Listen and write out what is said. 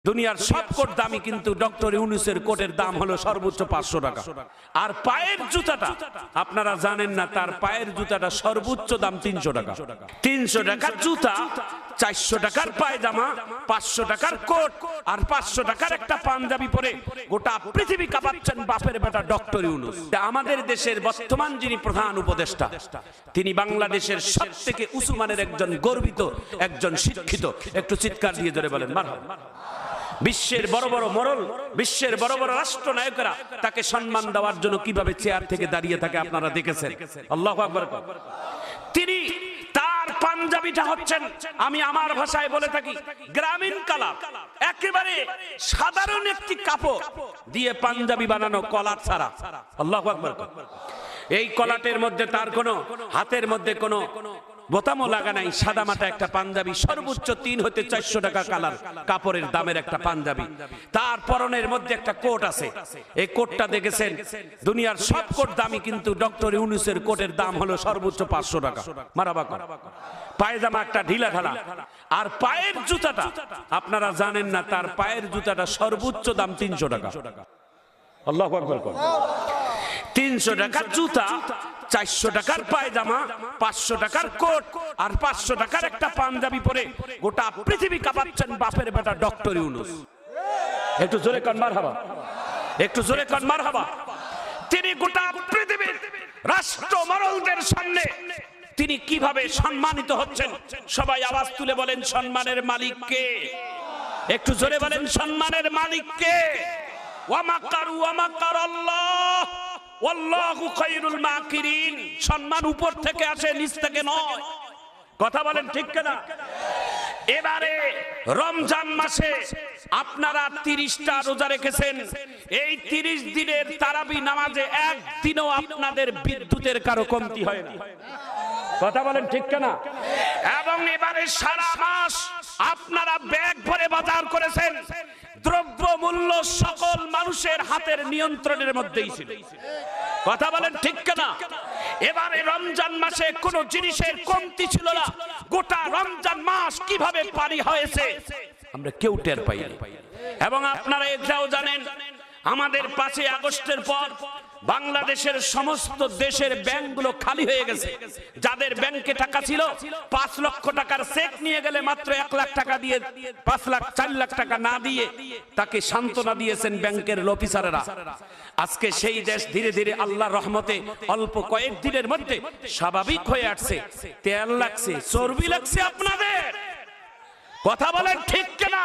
দুনিয়ার সব কোট দামি, কিন্তু ডক্টর ইউনূসের কোটের দাম হলো সর্বোচ্চ 500 টাকা। আর পায়ের জুতাটা আপনারা জানেন না, তার পায়ের জুতাটা সর্বোচ্চ দাম 300 টাকা। 300 টাকার জুতা, 400 টাকার পায়জামা, 500 টাকার কোট আর 500 টাকার একটা পাঞ্জাবি পরে গোটা পৃথিবী কাঁপাচ্ছেন বাপের বেটা ডক্টর ইউনূস। আমাদের দেশের বর্তমান যিনি প্রধান উপদেষ্টা, তিনি বাংলাদেশের সবথেকে উঁচু মানের একজন গর্বিত, একজন শিক্ষিত। একটু চিৎকার দিয়ে ধরে বলেন মারহাবা। বিশ্বের বড় বড় মরল, বিশ্বের বড় বড় রাষ্ট্রনায়করা তাকে সম্মান দেওয়ার জন্য কিভাবে চেয়ার থেকে দাঁড়িয়ে থাকে আপনারা দেখেছেন। আল্লাহু আকবার। তিনি তার পাঞ্জাবিটা হচ্ছেন, আমি আমার ভাষায় বলে থাকি, গ্রামীণ কালার, একেবারে সাধারণ একটি কাপড় দিয়ে পাঞ্জাবি বানানো, কলার ছাড়া। আল্লাহু আকবার। এই কলাটের মধ্যে তার কোনো হাতের মধ্যে কোনো বোতামও লাগা নাই, সাদা মাটা একটা পাঞ্জাবি, সর্বোচ্চ 3 হতে 400 টাকা কালার কাপড়ের দামের একটা পাঞ্জাবি। তার পরনের মধ্যে একটা কোট আছে, এই কোটটা দেখেছেন, দুনিয়ার সব কোট দামি, কিন্তু ডক্টর ইউনূসের কোটের দাম হলো সর্বোচ্চ 500 টাকা। মারাবা কর। পায়জামা একটা ঢিলা ঢালা। আর পায়ের জুতাটা আপনারা জানেন না, তার পায়ের জুতাটা সর্বোচ্চ দাম 300 টাকা। আল্লাহু আকবার। 300 টাকার জুতা, 400 টাকার পায়জামা, 500 টাকার কোট আর 500 টাকার একটা পাঞ্জাবি পরে গোটা পৃথিবী কাঁপাচ্ছেন বাপের বেটা ডক্টর ইউনূস। একটু জোরে কান মারহাবা, একটু জোরে কান মারহাবা। তিনি গোটা পৃথিবীর রাষ্ট্র মরলদের সামনে তিনি কিভাবে সম্মানিত হচ্ছেন, সবাই আওয়াজ তুলে বলেন সম্মানের মালিক কে? একটু জোরে বলেন সম্মানের মালিক কে? ওয়া মাকারু ওয়া মাকারাল্লাহ ওয়াল্লাহু খায়রুল মাকিরিন। সম্মান উপর থেকে আসে, নিচ থেকে নয়। কথা বলেন ঠিক কিনা? এবারে রমজান মাসে আপনারা 30টা রোজা রেখেছেন, এই 30 দিনের তারাবি নামাজে একদিনও আপনাদের বিদ্যুতের কারো কমতি হয় না। কথা বলেন ঠিক কিনা? এবং এবারে সারা মাস আপনারা ব্যাগ ভরে বাজার করেছেন, দ্রব্য মূল্য সকল মানুষের হাতের নিয়ন্ত্রণের মধ্যেই ছিল। কথা বলেন ঠিক কিনা? এবারে রমজান মাসে কোন জিনিসের কমতি ছিল না। গোটা রমজান মাস কিভাবে পারি হয়েছে আমরা কেউ টের পাইনি। এবং আপনারা এটাও জানেন, আমাদের 5 আগস্টের পর বাংলাদেশের সমস্ত দেশের ব্যাংকগুলো খালি হয়ে গেছে। যাদের ব্যাংকে টাকা ছিল, 5 লক্ষ টাকার চেক নিয়ে গেলে মাত্র 1 লাখ টাকা দিয়ে, 5 লাখ 4 লাখ টাকা না দিয়ে তাকে সান্ত্বনা দিয়েছেন ব্যাংকের অফিসাররা। আজকে সেই দেশ ধীরে ধীরে আল্লাহর রহমতে অল্প কয়েকদিনের মধ্যে স্বাভাবিক হয়ে আসছে। তেল লাগছে, চর্বি লাগছে আপনাদের। কথা বলেন ঠিক কিনা?